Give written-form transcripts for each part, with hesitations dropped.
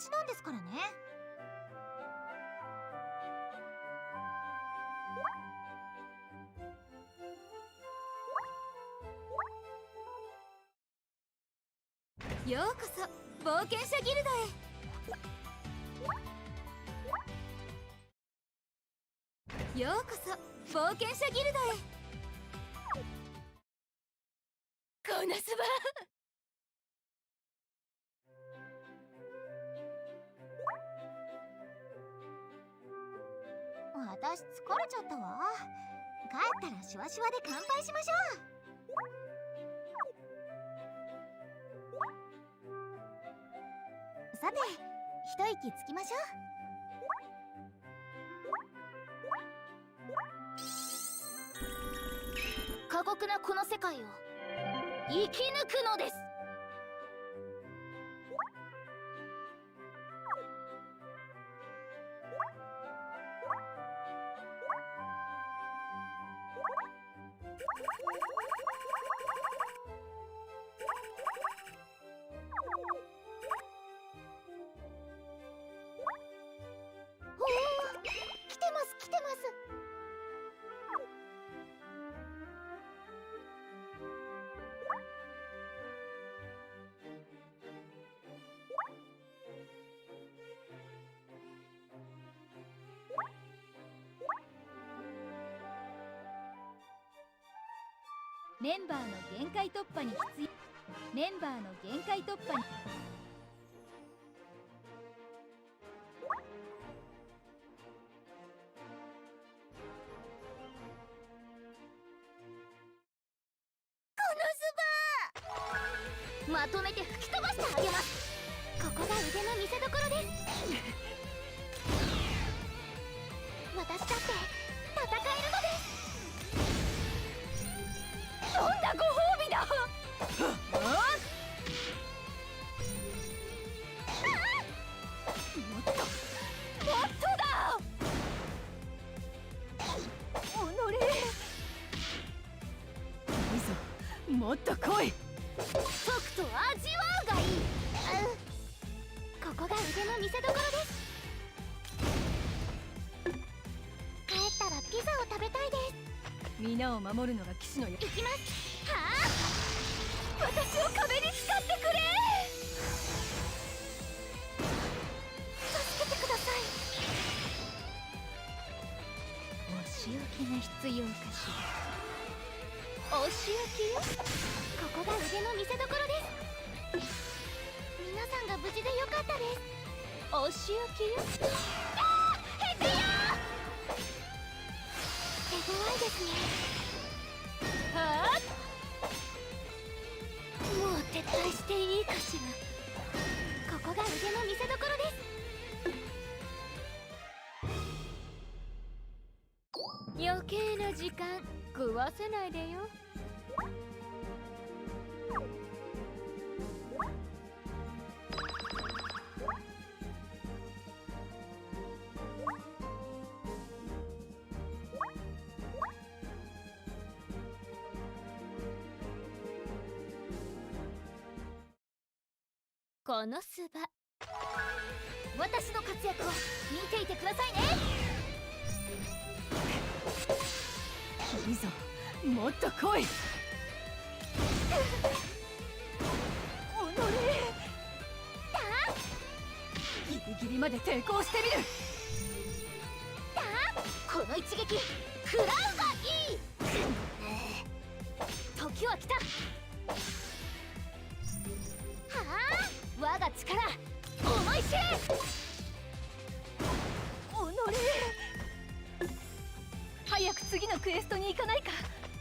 私なんですからね。ようこそ冒険者ギルドへ。ようこそ冒険者ギルドへ。コノスバ。私疲れちゃったわ。帰ったらシュワシュワで乾杯しましょう。さて、一息つきましょう。過酷なこの世界を生き抜くのです。おお、来てます来てます。メンバーの限界突破に必要。メンバーの限界突破に。まとめて吹き飛ばしてあげます。ここが腕の見せ所です。私だって戦えるのです。どんなご褒美だ。もっとだ。いいぞ、もっと来い。とくと味わうがいい。ここが腕の見せ所です。帰ったらピザを食べたいです。皆を守るのが騎士の。行きます。はあ、私を壁に使ってくれ。助けてください。お仕置きが必要かしら。お仕置きよ。ここが腕の見せ所です。皆さんが無事でよかったです。お仕置きよ。あー、ヘビよ。手強いですね。はあ、もう撤退していいかしら。ここが腕の見せ所です。余計な時間食わせないでよ。このスバ、私の活躍を見ていてくださいね。いいぞ、もっと来い。おのれ。ギリギリまで抵抗してみる。この一撃食らうがいい。時は来た。はあ、我が力思い知れ。おのれ。早く次のクエストに行かないか。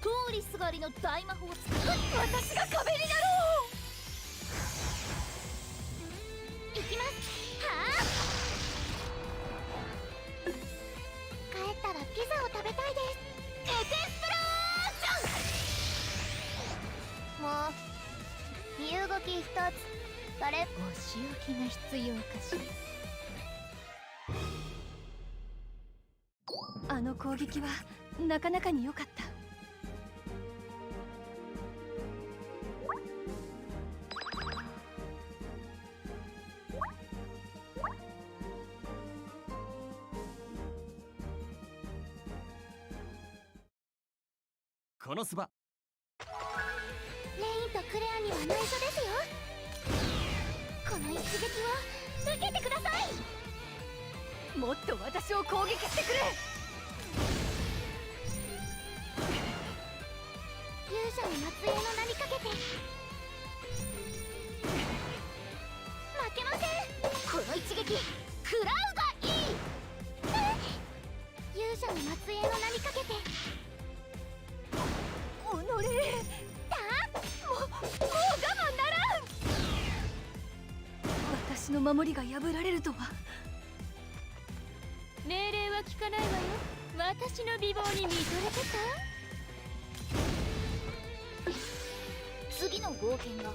通りすがりの大魔法を使って私が壁になろう。行きます。はあ、帰ったらピザを食べたいです。エクスプロージョン。もう身動き一つ。お仕置きが必要かしら。あの攻撃はなかなかに良かった。このすば。レインとクレアには内緒ですよ。この一撃を受けてください。もっと私を攻撃してくれ。勇者の末裔の名にかけて負けません。この一撃食らうがいい。勇者の末裔の名にかけておのれだ。もう我慢ならん。私の守りが破られるとは。命令は聞かないわよ。私の美貌に見とれてた。次の冒険が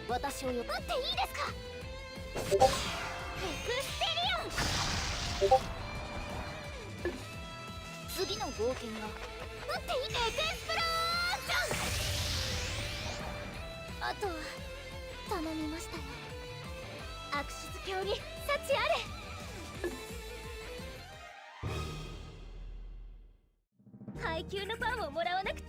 私を呼ぶっていいですか。エクステリオン。次の冒険が打っていい。エクスプロージョン。あとは頼みましたよ。アクシズ卿に幸あれ。配給のパンをもらわなくっちゃ。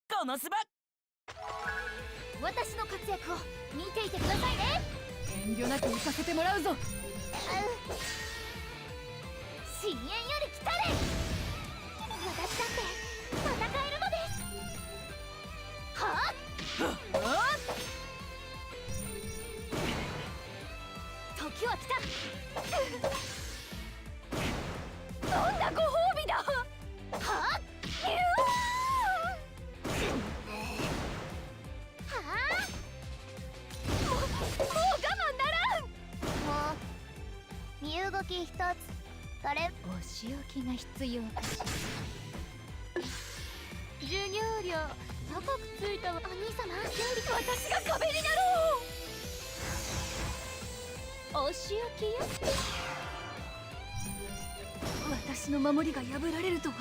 このすば。私の活躍を見ていてくださいね。遠慮なく行かせてもらうぞ。深淵より来たれ。私だって戦えるのです。はあ、時は来た。どんなご褒美だ。はあ、もう我慢ならん。もう身動き一つ。誰お仕置きが必要かしら。授業料高くついたわ。お兄様、私が壁になろう。お仕置きよ。私の守りが破られるとは。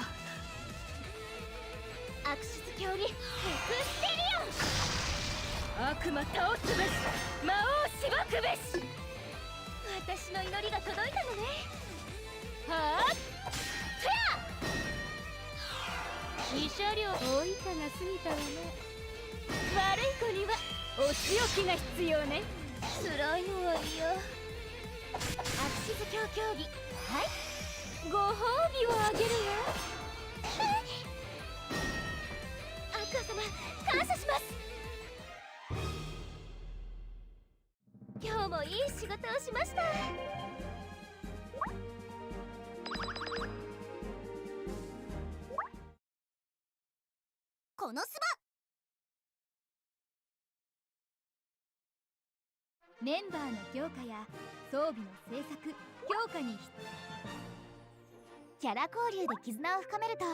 アクシズ卿にエクステリオン。悪魔倒すべし、魔王しばくべし。私の祈りが届いたのね。はあ、慰謝料大いかが過ぎたわね。悪い子にはお仕置きが必要ね。辛いのは嫌。アクシズ卿競技、はい、ご褒美をあげるわ。アクア様、感謝します。今日もいい仕事をしました。このすば。メンバーの強化や装備の製作強化にキャラ交流で絆を深めると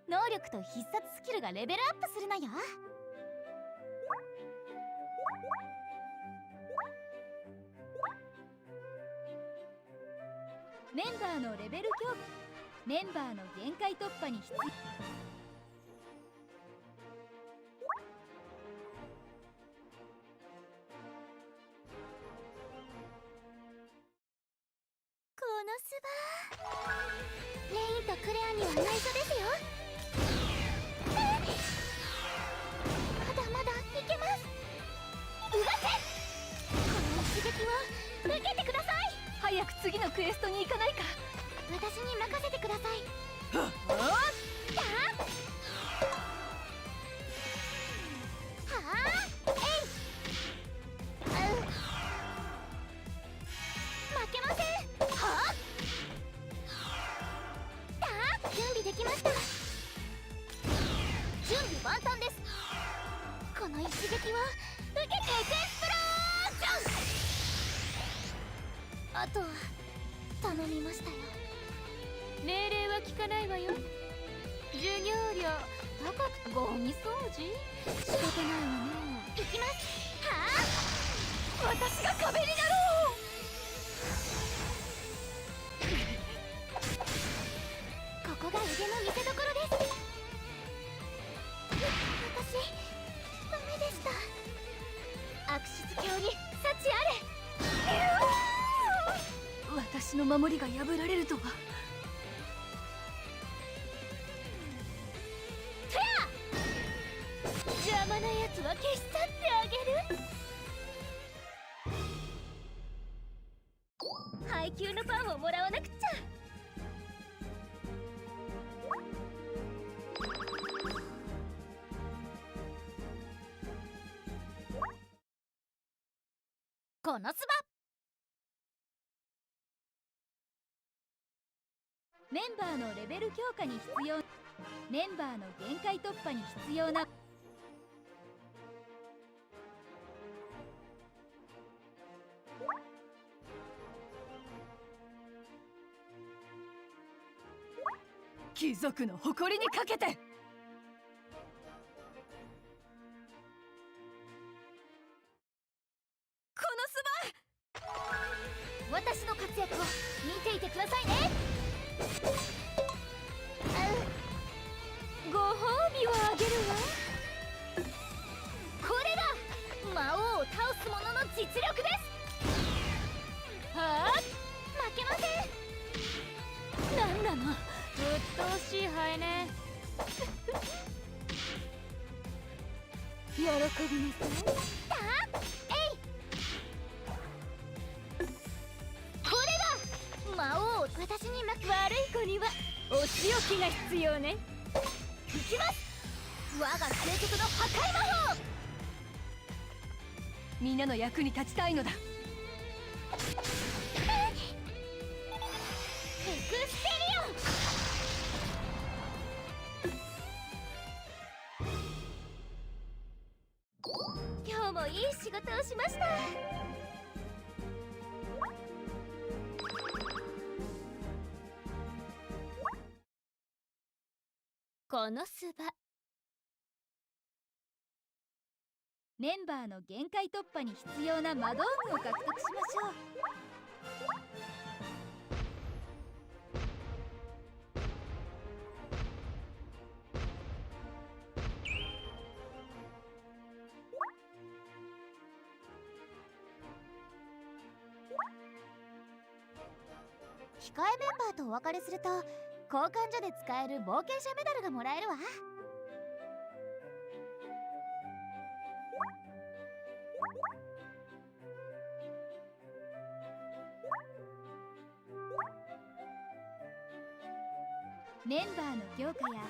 能力と必殺スキルがレベルアップするのよ。メンバーのレベル強化、メンバーの限界突破に必要。このすば。レインとクレアには内緒ですよ。まだまだいけます。うがて。この一撃を受けてください。早く次のクエストに行かないか。私に任せてください。はあ、はあ、負けません。はあ、準備できました。準備万端です。この一撃を受けてエクスプロージョン。あとは頼みましたよ。命令は聞かないわよ。授業料高くゴミ掃除仕方ないわね。行きます。はあ、私が壁になろう。こ悪質教に幸あれ。私の守りが破られるとは。邪魔なやつは消し去ってあげる。配給のパンをもらわなくっちゃ。このすばメンバーのレベル強化に必要。メンバーの限界突破に必要な。貴族の誇りにかけて。私の活躍を見ていてくださいね。ご褒美をあげるわ。これが魔王を倒す者の実力です。はあ、負けません。なんなの、うっとうしいハエね。喜びなさい。だえい。これが魔王。私に負け。悪い子にはお仕置きが必要ね。いきます。我が究極の破壊魔法。みんなの役に立ちたいのだ。エクスペリオン。今日もいい仕事をしました。このすば。メンバーの限界突破に必要な魔道具を獲得しましょう。控えメンバーとお別れすると交換所で使える冒険者メダルがもらえるわ。メンバーの強化や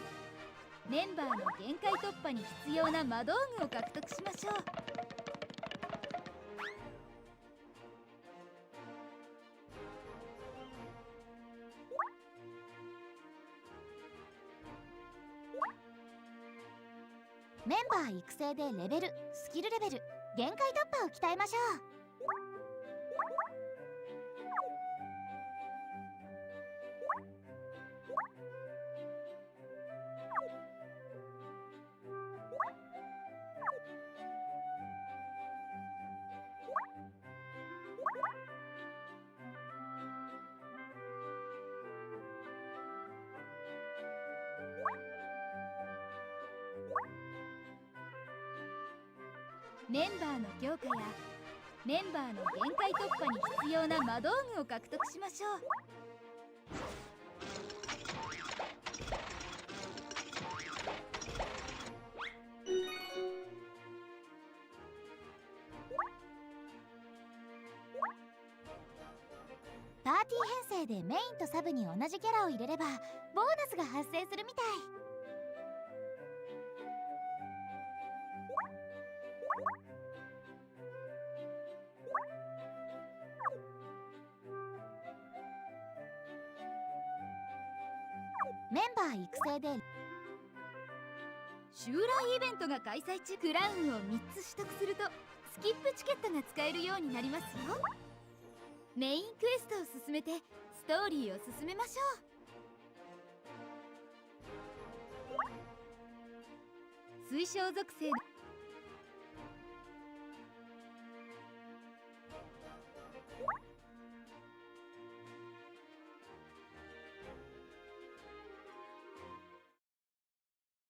メンバーの限界突破に必要な魔道具を獲得しましょう。メンバー育成でレベル、スキルレベル、限界突破を鍛えましょう。メンバーの強化やメンバーの限界突破に必要な魔道具を獲得しましょう。パーティー編成でメインとサブに同じキャラを入れればボーナスが発生するみたい。メンバー育成で襲来イベントが開催中。クラウンを3つ取得するとスキップチケットが使えるようになりますよ。メインクエストを進めてストーリーを進めましょう。水晶属性の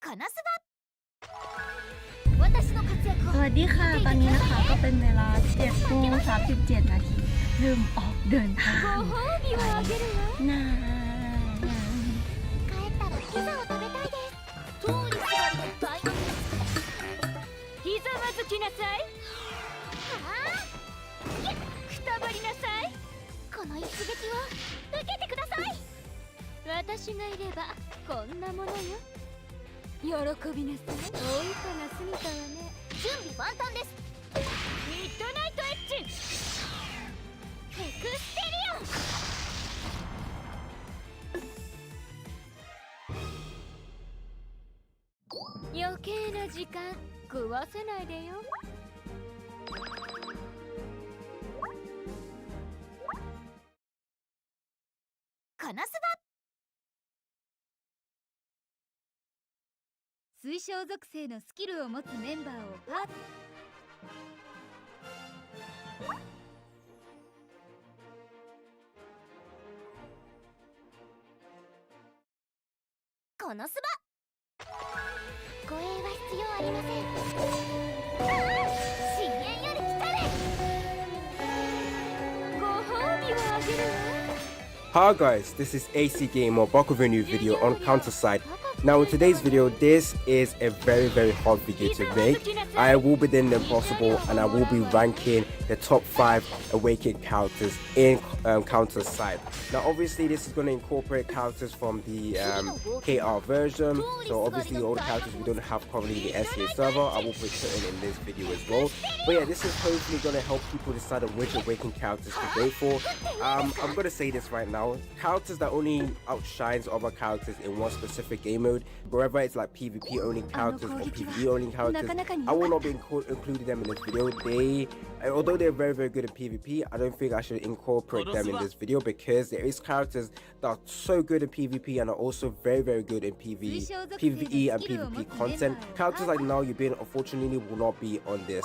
このすば。私の活สวัสดีค่ะ ตอนนี้นะคะก็เป็นเวลา7 โมง 37 นาทีเริ่มออกเดินทาง ご褒美をあげるわ。 นา 帰ったらピザを食べたいです。通りすがりの大学です。ひざまずきなさい。はくたばりなさい。あ、この一撃を受けてください。私がいればこんなものよ。喜びなさい。おいかが過ぎたわね。準備万端です。ミッドナイトエッジ。エクステリオン。余計な時間食わせないでよ。コノス水晶属性のスキルを持つメンバーをパーバ、コノスバ。護衛は必要ありません。深淵より来たれ。ご褒美をあげるわ。 Hi guys, this is AC Gamer back with a new video on Counter Side. Now in today's video, this is a very hard video to make. I will be doing the impossible and I will be ranking the top 5 awakened characters in Counter Side. Now obviously this is going to incorporate characters from the KR version, so obviously all the characters we don't have currently in the SEA server, I will be putting in this video as well. But yeah, this is hopefully going to help people decide on which awakened characters to go for. I'm going to say this right now, characters that only outshines other characters in one specific game mode, wherever it's like PvP only characters or PvE only characters, I will not be including them in this video. Although they're very good at PvP, I don't think I should incorporate them in this video because there is characters that are so good at PvP and are also very good in PvE and PvP content. Characters like Now You've Been unfortunately will not be on this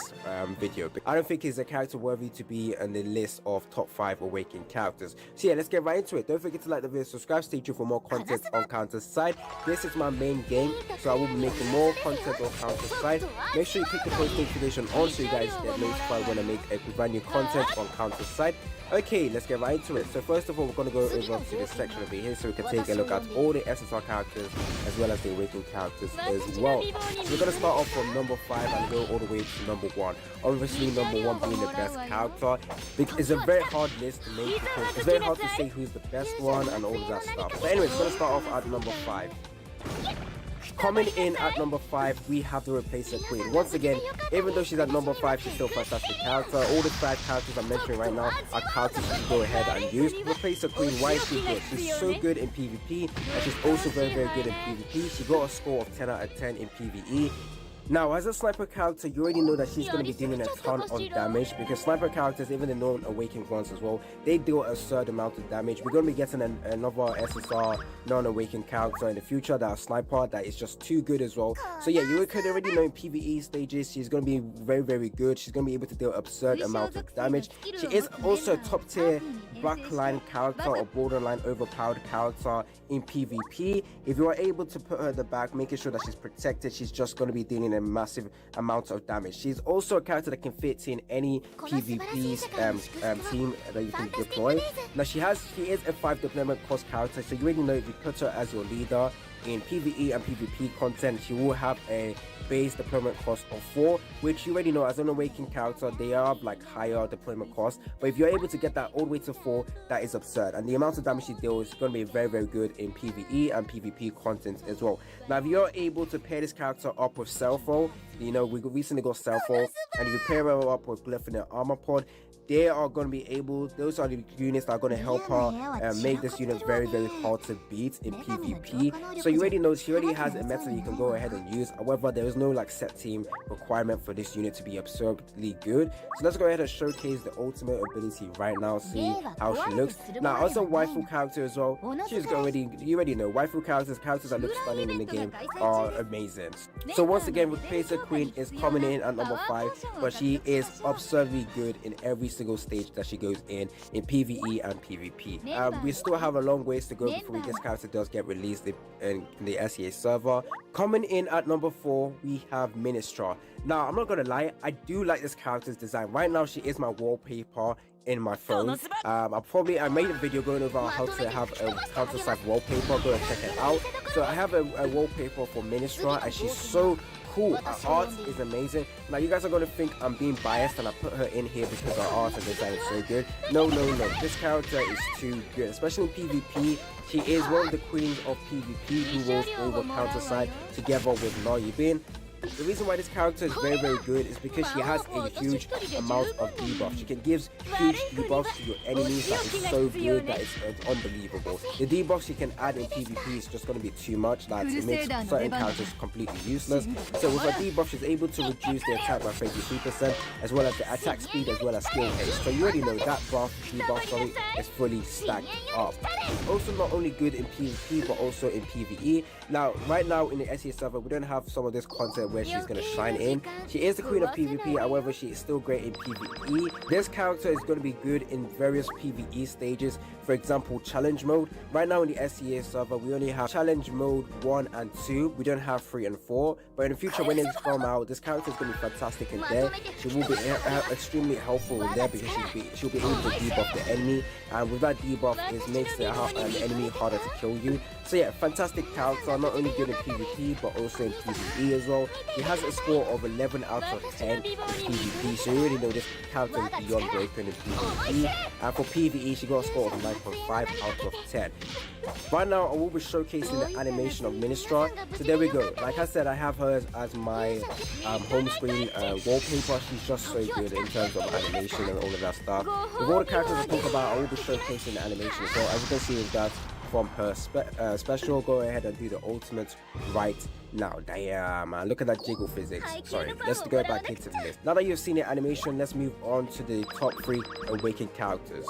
video. I don't think he's a character worthy to be on the list of top 5 awakened characters. So yeah, let's get right into it. Don't forget to like the video, subscribe, stay tuned for more content on Counter Side. This is my main game, so I will be making more content on Counter Side. Make sure you click the post notification on so you guys get notified when I make a brand new content on Counter Side. Okay, let's get right into it. So first of all, we're going to go over to this section over here so we can take a look at all the SSR characters as well as the awakened characters as well. So we're going to start off from number 5 and go all the way to number 1. Obviously number 1 being the best character. It's a very hard list to make because it's very hard to say who's the best one and all of that stuff. But anyways, we're going to start off at number 5. Coming in at number 5, we have the Replacer Queen. Once again, even though she's at number 5, she's still a fantastic character. All the 5 characters I'm mentioning right now are characters you can go ahead and use. Replacer Queen, why is she good? She's so good in PvP, and she's also very good in PvP. She got a score of 10 out of 10 in PvE. Now, as a sniper character, you already know that she's going to be dealing a ton of damage because sniper characters, even the non-awakened ones as well, they deal a certain amount of damage. We're going to be getting another SSR non-awakened character in the future, that is sniper, that is just too good as well. So yeah, you could already know in PvE stages, she's going to be very good. She's going to be able to deal absurd amount of damage. She is also a top tier backline character or borderline overpowered character in PvP. If you are able to put her at the back, making sure that she's protected, she's just going to be dealing a massive amount of damage. She's also a character that can fit in any PvP team that you can deploy. Now she is a 5 deployment cost character, so you already know if you put her as your leader in PvE and PvP content, she will have a base deployment cost of 4, which you already know as an awakened character, they are like higher deployment cost. But if you're able to get that all the way to 4, that is absurd. And the amount of damage she deals is going to be very good in PvE and PvP content as well. Now, if you're able to pair this character up with Selfo, you know, we recently got Selfo, and if you pair her up with Glyph in the Armor Pod, they are going to be able, those are the units that are going to help her make this unit very hard to beat in PvP. So you already know she already has a meta you can go ahead and use. However, there is no like set team requirement for this unit to be absurdly good. So let's go ahead and showcase the ultimate ability right now, see how she looks. Now, also waifu character as well. She's already, you already know, waifu characters that look stunning in the game are amazing. So once again, Replacer Queen is coming in at number 5, but she is absurdly good in every single stage that she goes in PvE and PvP. We still have a long ways to go before this character does get released in the SEA server. Coming in at number 4, we have Ministra. Now, I'm not gonna lie, I do like this character's design. Right now, she is my wallpaper in my phone. I made a video going over how to have a counter-side wallpaper. Go and check it out. So I have a wallpaper for Ministra, and she's so cool. Her art is amazing. Now you guys are going to think I'm being biased and I put her in here because her art and design is so good. No. This character is too good, especially in PvP. She is one of the queens of PvP who rolls over counter-side together with Law Yibin. The reason why this character is very good is because she has a huge amount of debuff. She can give huge debuffs to your enemies that is so good that it's unbelievable. The debuffs she can add in PvP is just going to be too much, that it makes certain characters completely useless. So with her debuff, she's able to reduce the attack by 33%, as well as the attack speed, as well as skill haste. So you already know that debuff is fully stacked up. It's also not only good in PvP but also in PvE. Now, right now in the SES server, we don't have some of this content where she's going to shine in. She is the queen of PvP, however, she is still great in PvE. This character is going to be good in various PvE stages. For example, challenge mode. Right now in the SES server, we only have challenge mode 1 and 2. We don't have 3 and 4. But in the future, when it's come out, this character is going to be fantastic in there. She will be extremely helpful in there because she'll be able to debuff the enemy. And with that debuff, it makes the enemy harder to kill you. So yeah, fantastic character, not only good in PvP but also in PvE as well. She has a score of 11 out of 10 in PvP, so you already know this character is beyond broken in PvP. And for PvE, she got a score of 9.5 out of 10. Right now, I will be showcasing the animation of Ministra. So there we go. Like I said, I have her as my home screen wallpaper. She's just so good in terms of animation and all of that stuff. With all the characters I talk about, I will be showcasing the animation as well. As you can see with that from her special, go ahead and do the ultimate right now. Damn, man, look at that jiggle physics. Sorry, let's go back into the list. Now that you've seen the animation, let's move on to the top 3 awakened characters.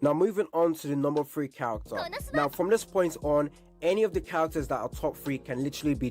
Now moving on to the number 3 character. Now from this point on, any of the characters that are top 3 can literally be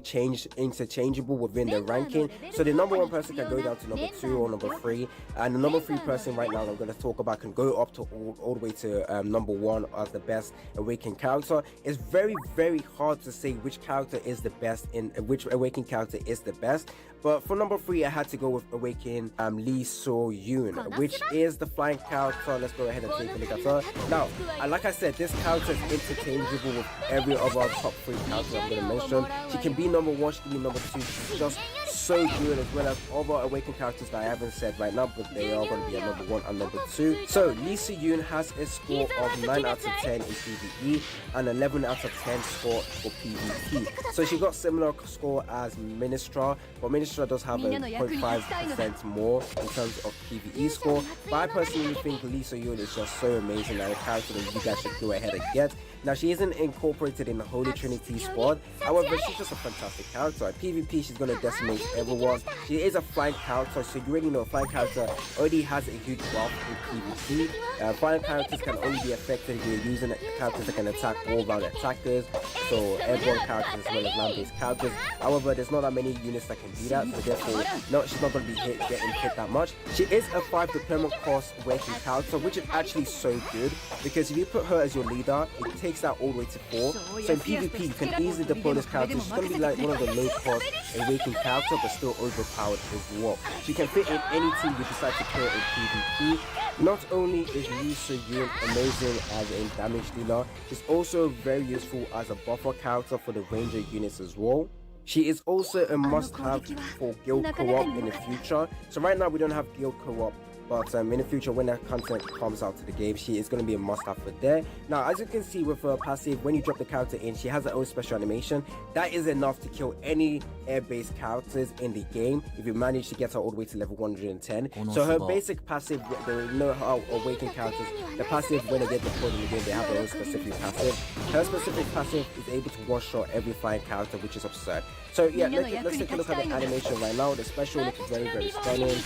interchangeable within their ranking. So the number 1 person can go down to number 2 or number 3, and the number 3 person right now I'm going to talk about can go up to all the way to number 1 as the best awakened character. It's very hard to say which character is the best in which awakened character is the best. But for number 3, I had to go with Awaken Lee So-yoon, which is the flying character. Let's go ahead and take a look at her. Now, like I said, this character is interchangeable with every other top 3 characters I'm going to mention. She can be number 1, she can be number 2. She's just so good, as well as other awakened characters that I haven't said right now, but they are going to be at number 1 and number 2. So Lee So-yoon has a score of 9 out of 10 in PvE and 11 out of 10 score for PvP. So she got similar score as Ministra, but Ministra does have a 0.5% more in terms of PvE score. But I personally think Lee So-yoon is just so amazing and a character that you guys should go ahead and get. Now, she isn't incorporated in the Holy Trinity squad, however, she's just a fantastic character. At PvP, she's going to decimate everyone. She is a flying character, so you already know a flying character already has a huge buff in PvP. Flying characters can only be effective if you're using characters that can attack all round attackers, so airborne characters as well as land-based characters. However, there's not that many units that can do that, so therefore, no, she's not going to be getting hit that much. She is a 5 deployment cost awakened character, which is actually so good, because if you put her as your leader, it takes that all the way to 4. So in PvP, you can easily deploy this character. She's going to be like one of the low-cost awakened characters, but still overpowered as well. She can fit in any team you decide to put in PvP. Not only is Lee So-yoon amazing as a damage dealer, she's also very useful as a buffer character for the ranger units as well. She is also a must-have for guild co-op in the future. So right now we don't have guild co-op, but in the future when that content comes out to the game, she is going to be a must-have for there. Now, as you can see with her passive, when you drop the character in, she has her own special animation. That is enough to kill any air-based characters in the game if you manage to get her all the way to level 110. So her basic passive, they know how awakened characters, the passive when they get deployed in the game, they have their own specific passive. Her specific passive is able to one-shot every flying character, which is absurd. So yeah, let's take a look at the animation right now. The special looks very stunning.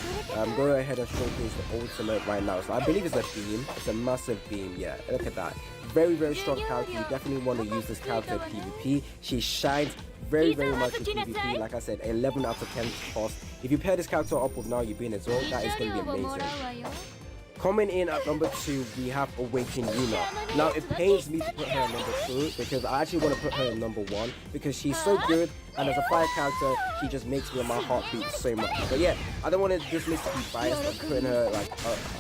Go ahead and showcase the ultimate right now. So I believe it's a beam. It's a massive beam. Yeah, look at that. Very strong character. You definitely want to use this character in PvP. She shines very much in PvP. Like I said, 11 out of 10 cost. If you pair this character up with Now You've Been as well, that is going to be amazing. Coming in at number 2, we have Awaken Yuna. Now, it pains me to put her at number 2 because I actually want to put her in number 1 because she's so good, and as a fire character, she just makes me my heart beat so much. But yeah, I don't want this list to be biased by putting her like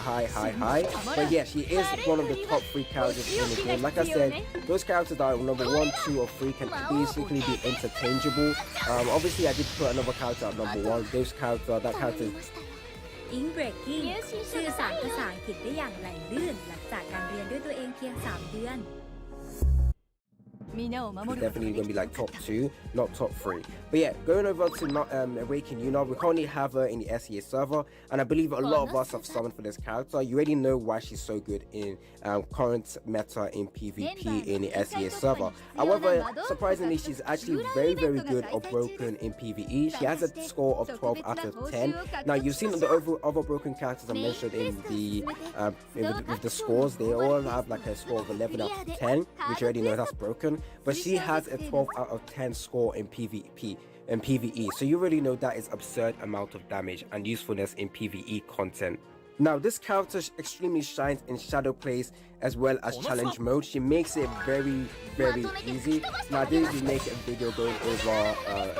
high. But yeah, she is one of the top 3 characters in the game. Like I said, those characters that are number 1, 2, or 3 can basically be interchangeable. Obviously, I did put another character at number 1. That character is Ink Breaking สื่อสารภาษาอังกฤษได้อย่างไหลลื่นหลังจากการเรียนด้วยตัวเองเพียง 3 เดือน definitely going to be like top 2, not top 3. But yeah, going over to Awaken Yuna, we currently have her in the SEA server, and I believe a lot of us have summoned for this character. You already know why she's so good in current meta in PvP in the SEA server. However, surprisingly, she's actually very good or broken in PvE. She has a score of 12 out of 10. Now, you've seen the other broken characters I mentioned in the with the scores. They all have like a score of 11 out of 10, which you already know that's broken. But she has a 12 out of 10 score in PvP and PvE, so you already know that is absurd amount of damage and usefulness in PvE content. Now, this character extremely shines in shadow plays as well as challenge mode. She makes it very easy. Now, I did make a video going over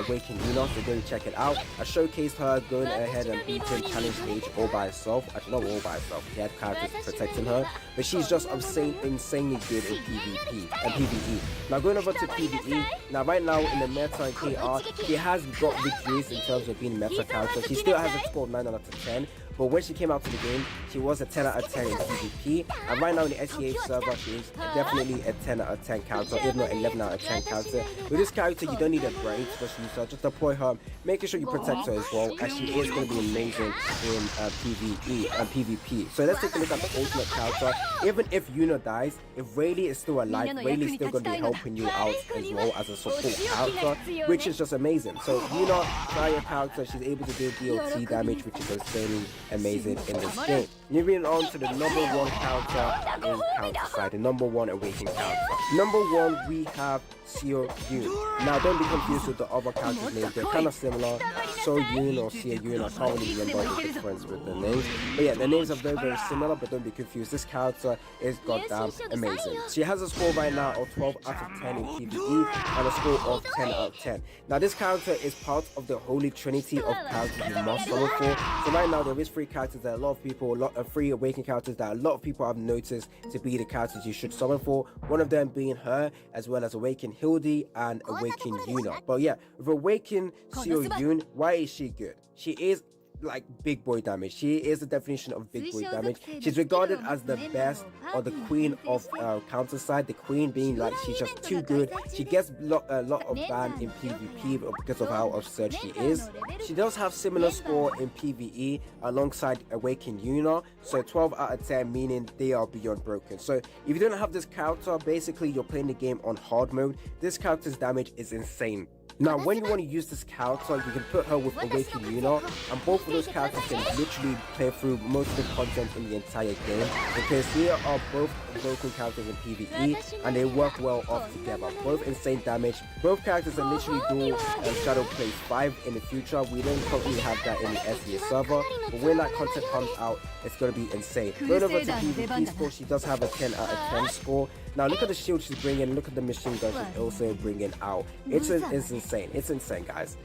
Awaken Yuna, so go check it out. I showcased her going ahead and beating challenge stage all by herself. Actually, not all by herself. She had characters protecting her, but she's just insanely good in PvP and PvE. Now, going over to PvE. Now, right now in the meta in KR, she has got victories in terms of being a meta character. She still has a score of 9 out of 10. But when she came out to the game, she was a 10 out of 10 in PvP. And right now in the SEA server, she is definitely a 10 out of 10 character, if not 11 out of 10 character. With this character, you don't need a brain to just use her. Just deploy her, making sure you protect her as well, as she is going to be amazing in PvE and PvP. So let's take a look at the ultimate character. Even if Yuna dies, if Rayleigh is still alive, Rayleigh's still going to be helping you out as well as a support character, which is just amazing. So Yuna, try your character, she's able to do DLT damage, which is insanely amazing in this game. Moving on to the number 1 character in counter side, the number 1 Awakened character. Number 1, we have Seo Yoon. Now, don't be confused with the other characters' names. They're kind of similar. So Yoon or Seo Yoon, I can't really remember the difference with the names. But yeah, the names are very similar, but don't be confused. This character is goddamn amazing. She has a score right now of 12 out of 10 in PvE and a score of 10 out of 10. Now, this character is part of the holy trinity of characters you must summon for. So right now, there is 3 characters that a lot of people, 3 Awakened characters that a lot of people have noticed to be the characters you should summon for. One of them being her, as well as Awakened Hildy and Awakened Yuna. But yeah, with Awakened Seo Yoon, why is she good? She is like big boy damage. She is the definition of big boy damage. She's regarded as the best or the queen of counter side. The queen being like she's just too good. She gets a lot of ban in PvP because of how absurd she is. She does have similar score in PvE alongside Awakened Yuna, so 12 out of 10, meaning they are beyond broken. So if you don't have this character, basically you're playing the game on hard mode. This character's damage is insane. Now, when you want to use this character, you can put her with Awakened Yuna, and both of those characters can literally play through most of the content in the entire game, because they are both broken characters in PvE, and they work well off together. Both insane damage. Both characters are literally dual Shadow Plays 5 in the future. We don't currently have that in the SEA server, but when that content comes out, it's going to be insane. Going over to PvP score, she does have a 10 out of 10 score. Now, look at the shield she's bringing, look at the machine gun she's also bringing out. It's insane. It's insane, guys.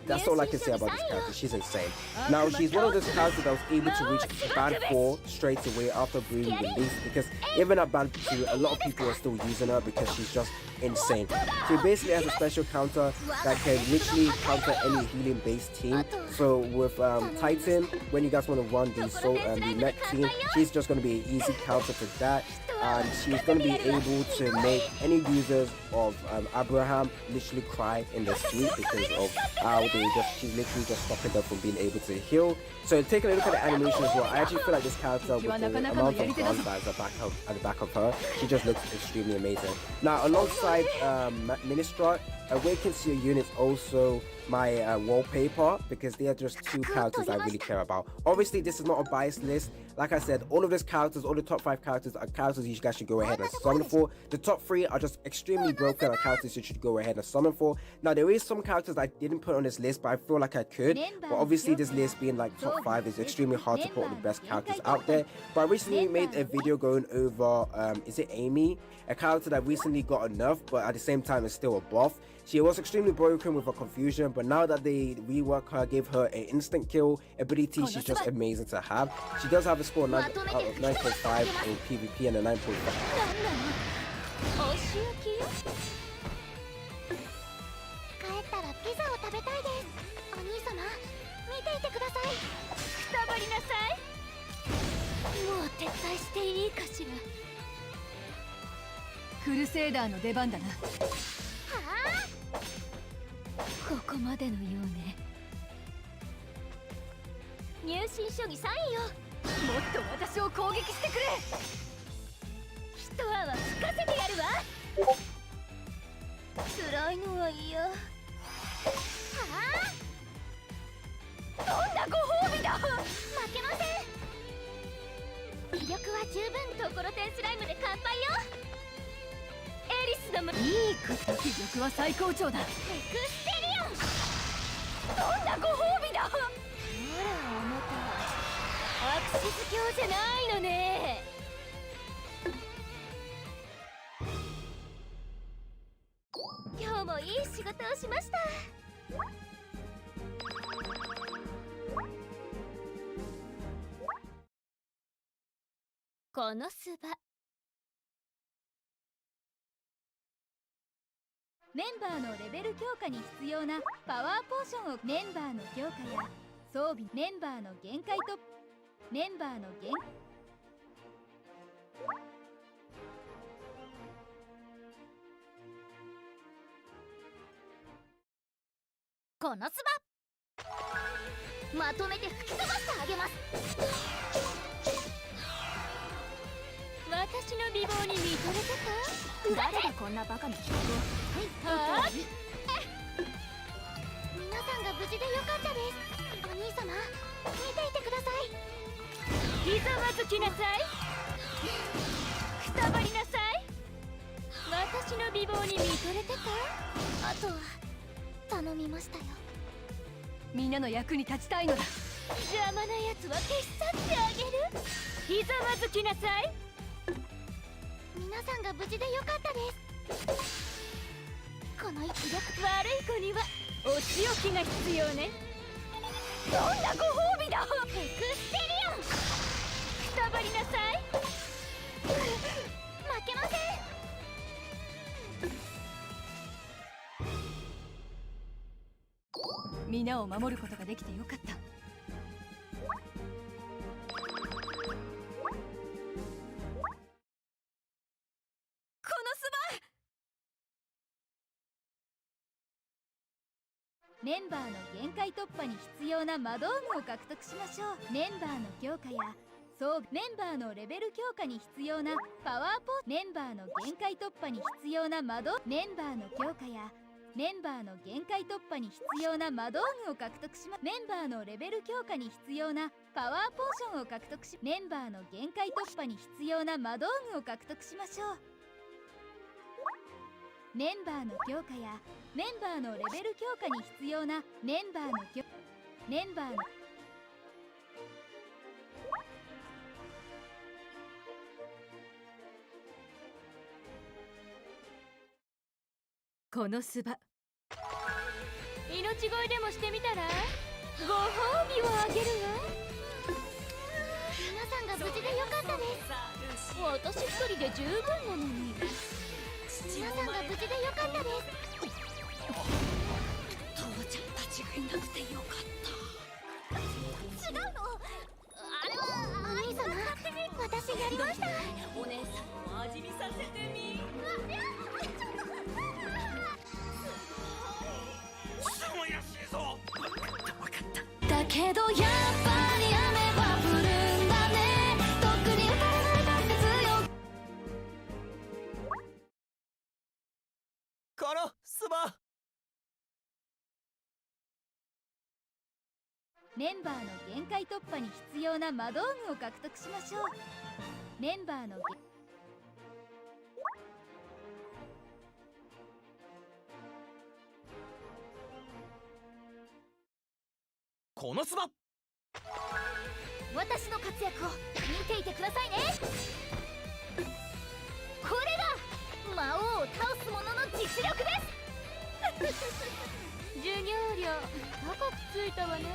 That's all I can say about this character. She's insane. Now, she's one of those characters that was able to reach band 4 straight away after being released, because even at band 2, a lot of people are still using her because she's just insane. She basically has a special counter that can literally counter any healing based team. So with Titan, when you guys want to run the mech team, she's just going to be an easy counter for that. And she's going to be able to make any users of Abraham literally cry in their sleep because of how she's literally just stopping them from being able to heal. So taking a look at the animation as well, I actually feel like this character with the amount of guns that is at the back of her, she just looks extremely amazing. Now, alongside Ministra, awakens to your units also my wallpaper, because they are just two characters I really care about. Obviously, this is not a biased list. Like I said, all of these characters, all the top 5 characters are characters you guys should go ahead and summon for. The top 3 are just extremely broken characters you should go ahead and summon for. Now, there is some characters I didn't put on this list, but I feel like I could. But obviously, this list being like top 5 is extremely hard to put all the best characters out there. But I recently made a video going over, is it Amy? A character that recently got a nerf, but at the same time is still a buff. She was extremely broken with her confusion, but now that they rework her, gave her an instant kill ability, she's just amazing to have. She does have a score 9.5 in PvP and a 9.5. お仕置きよ。帰ったらピザを食べたいです。お兄様、見ていてください。くたばりなさい。もう撤退していいかしら。クルセイダーの出番だな。はあ？ここまでのようね。入信書にサインを。もっと私を攻撃してくれ。一泡吹かせてやるわ。辛いのは嫌。はあ？どんなご褒美だ。負けません。威力は十分。ところてんスライムで乾杯よ。エリスのいいこと。威力は最高潮だ。エクステリオン。どんなご褒美だ。ほらあなた、アクシズ教じゃないのね。今日もいい仕事をしました。このすば。メンバーのレベル強化に必要なパワーポーションを。メンバーの強化や装備、メンバーの限界とメンバーの限このすば、まとめて吹き飛ばしてあげます。私の美貌に見とれてた。誰がこんなバカな企画を。はあ、皆さんが無事でよかったです。お兄様、見ていてください。ひざまずきなさい。くたばりなさい。私の美貌に見とれてた。あとは頼みましたよ。みんなの役に立ちたいのだ。邪魔なやつは消し去ってあげる。ひざまずきなさい。皆さんが無事でよかったです。この一力、悪い子にはお仕置きが必要ね。どんなご褒美だ。エクステリオン。くたばりなさい。負けません。皆を守ることができてよかった。メンバーの限界突破に必要な魔道具を獲得しましょう。メンバーの強化や装備、メンバーのレベル強化に必要なパワーポー、メンバーの限界突破に必要な魔道、メンバーの強化やメンバーの限界突破に必要な魔道具を獲得しま、メンバーのレベル強化に必要なパワーポーションを獲得し、メンバーの限界突破に必要な魔道具を獲得しましょう。メンバーの強化やメンバーのレベル強化に必要なメンバーのメンバーのこのすば、命乞いでもしてみたら。ご褒美をあげるわ。皆さんが無事でよかったです。私一人で十分なのに。皆さんが無事でよかったです。父ちゃんたちがいなくてよかった。違うの。あれはお兄様、私やりました。お姉さんも味見させてみ。そうやしいぞ。分かった。だけどやっぱり雨は降るんだね。特に打たれないだって強く。このすば。メンバーの限界突破に必要な魔道具を獲得しましょう。メンバーのこのすば私の活躍を見ていてくださいね。これが魔王を倒す者の実力です。授業料高くついたわね。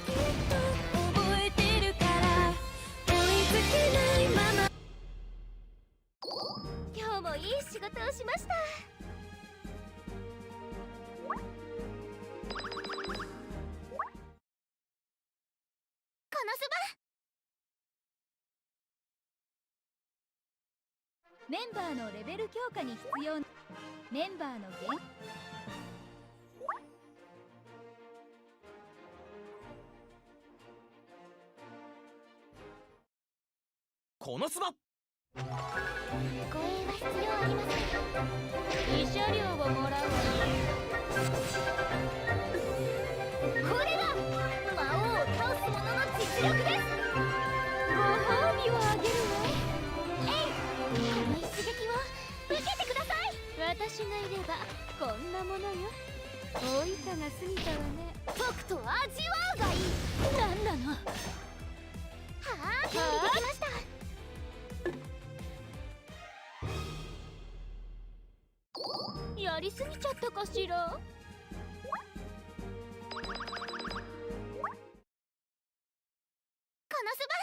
覚えてるから追いつけないまま。今日もいい仕事をしました。このすメンバーのレベル強化に必要なメンバーのこのすばば護衛は必要ありません。慰謝料をもらうわ。これが魔王を倒す者の実力です。ご褒美をあげるわ。この一撃を受けてください。私がいればこんなものよ。老いたが過ぎたわね。とくと味わうがいい。なんなの。はあ、準備できました。やりすぎちゃったかしら。このすば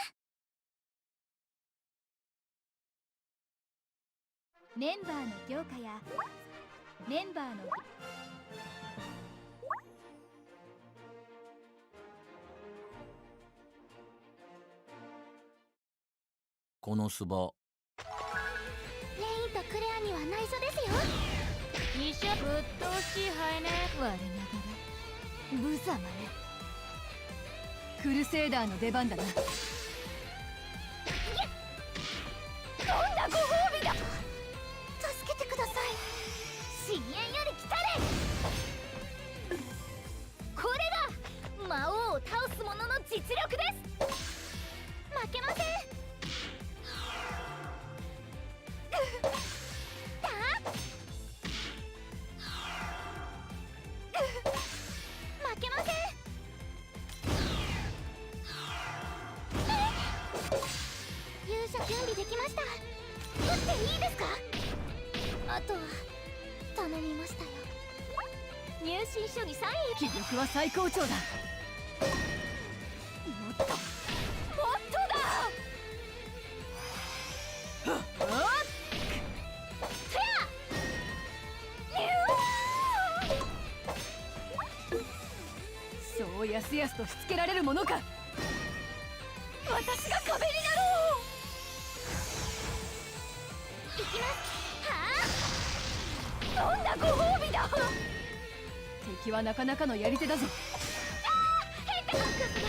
メンバーの強化やメンバーのこのすばレインとクレアには内緒ですよ。医者ぶっ通しハエね。我ながら無様ね。クルセイダーの出番だな。どんなご褒美だ。助けてください。深淵より来たれ。これが魔王を倒す者の実力です。負けません。負けません。勇者準備できました。打っていいですか。あとは頼みましたよ。入信書にサイン。気力は最高潮だ。もっともっとだ。そうやすやすとしつけられるものか。私が壁になろう。いきます。はあ、どんなご褒美だ。敵はなかなかのやり手だぞ。変化のクップ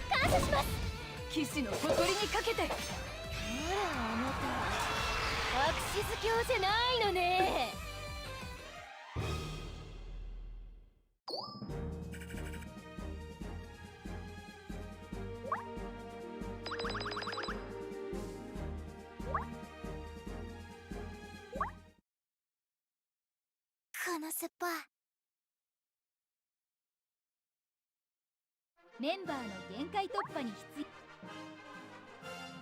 が感謝します。騎士の誇りにかけて。ほらあなた、アクシズ教じゃないのね。このスパメンバーの限界突破に必要。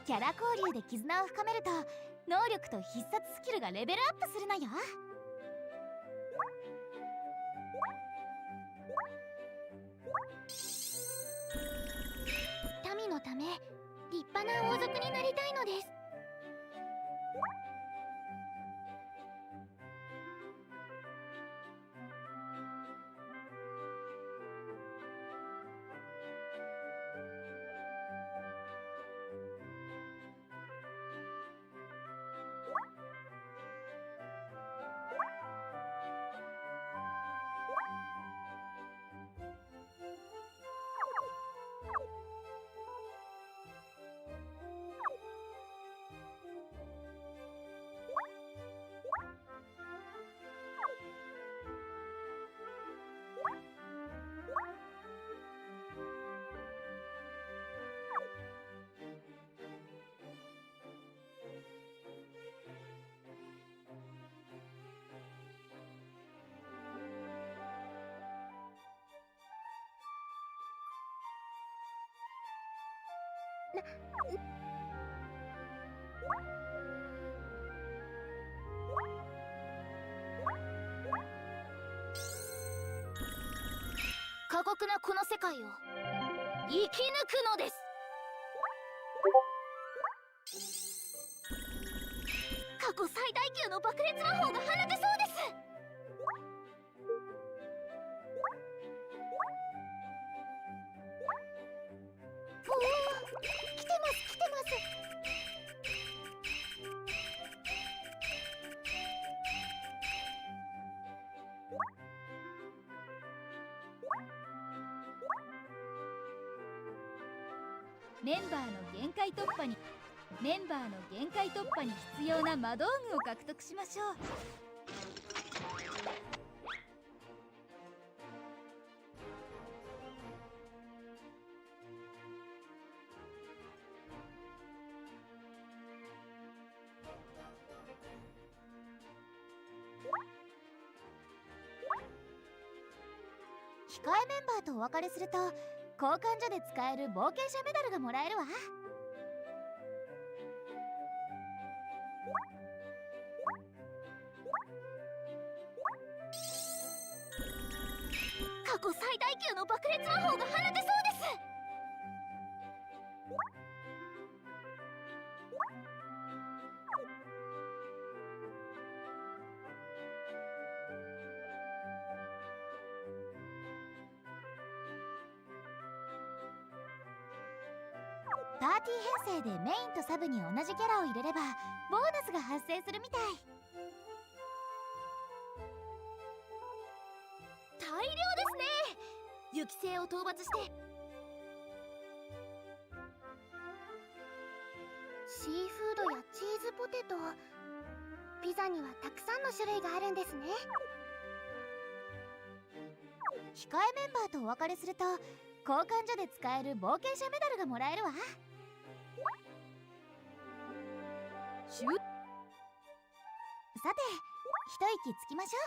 キャラ交流で絆を深めると能力と必殺スキルがレベルアップするのよ。民のため立派な王族になりたいのです。過酷なこの世界を生き抜くのです。過去最大級の爆裂魔法が放てそうです。おお、来てます来てます。メンバーの限界突破に必要な魔道具を獲得しましょう。控えメンバーとお別れすると交換所で使える冒険者メダルがもらえるわ。過去最大級の爆裂魔法が放てそうです。パーティー編成でメインとサブに同じキャラを入れればボーナスが発生するみたい。大量ですね。行き星を討伐してシーフードやチーズポテト、ピザにはたくさんの種類があるんですね。控えメンバーとお別れすると交換所で使える冒険者メダルがもらえるわ。さて、一息つきましょう。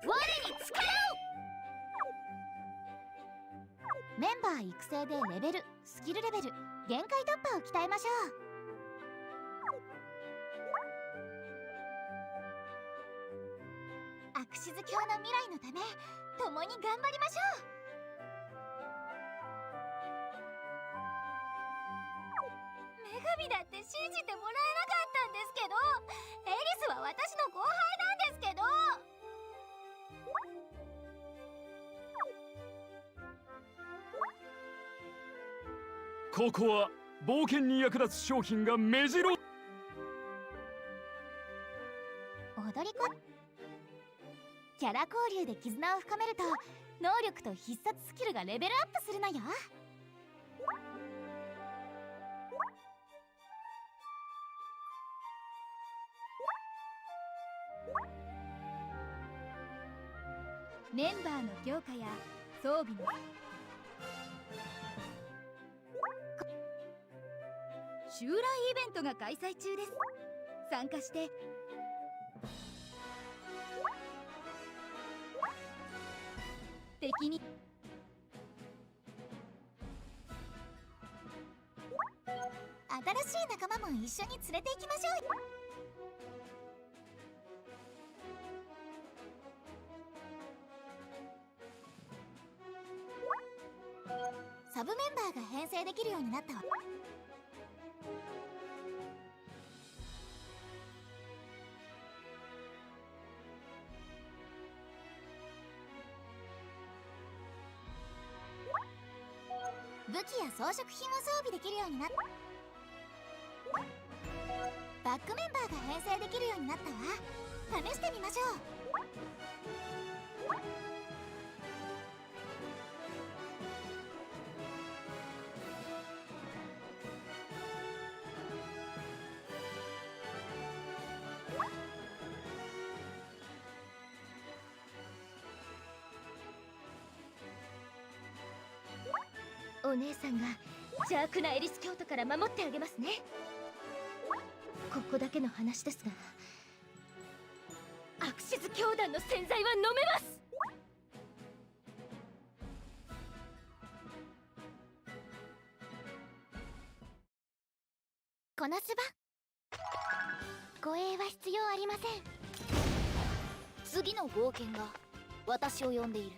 我に力を。メンバー育成でレベル、スキルレベル、限界突破を鍛えましょう。アクシズ教の未来のため共に頑張りましょう。女神だって信じてもらえなかったんですけど、エリスは私の後輩なんですけど。ここは冒険に役立つ商品が目白。踊り子キャラ交流で絆を深めると能力と必殺スキルがレベルアップするのよ。メンバーの強化や装備の襲来イベントが開催中です。参加して敵に新しい仲間も一緒に連れて行きましょう。サブメンバーが編成できるようになったわ。武器や装飾品を装備できるようになった。バックメンバーが編成できるようになったわ。試してみましょう。お姉さんが邪悪なエリス教徒から守ってあげますね。ここだけの話ですが、アクシズ教団の洗剤は飲めます。このすば護衛は必要ありません。次の冒険が私を呼んでいる。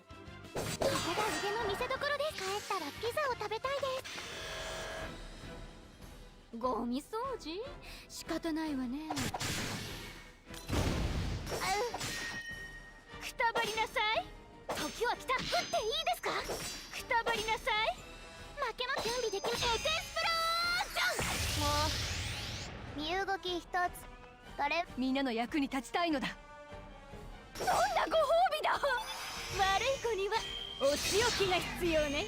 ここが腕の見せ所です。帰ったらピザを食べたいです。ゴミ掃除？仕方ないわね。くたばりなさい。時は来た。撃っていいですか？くたばりなさい。負けも準備できる。エクスプロージョン。もう身動き一つ。みんなの役に立ちたいのだ。どんなご褒美だ。悪い子にはお仕置きが必要ね。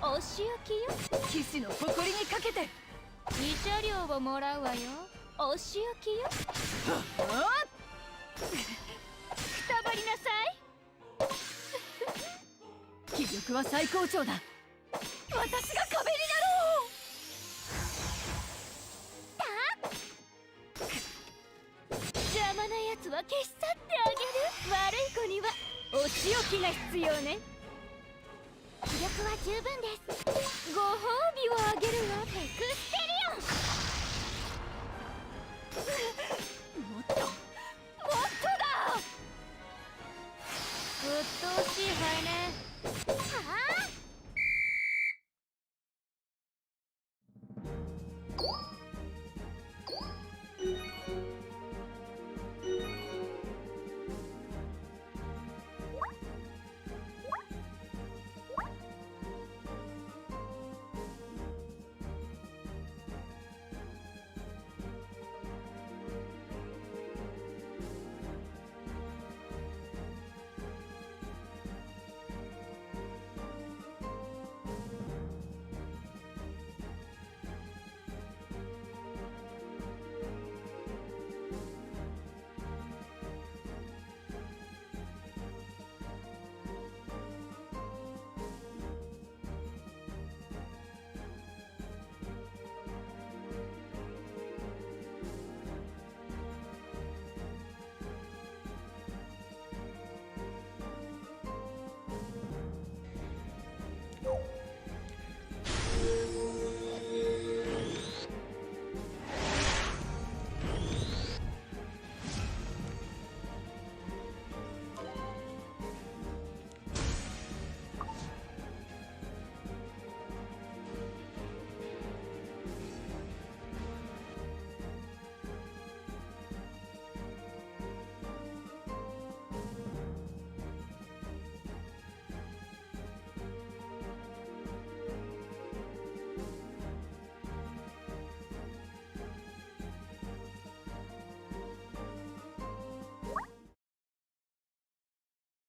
お仕置きよ。騎士の誇りにかけて。慰謝料をもらうわよ。お仕置きよ。くたばりなさい。気力は最高潮だ。私が壁になろう。邪魔なやつは消し去ってあげる。悪い子にはお仕置きが必要ね。気力は十分です。ご褒美をあげるわ。エクステリオン。もっとだ。うっとうしいわね。はあ。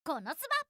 このすば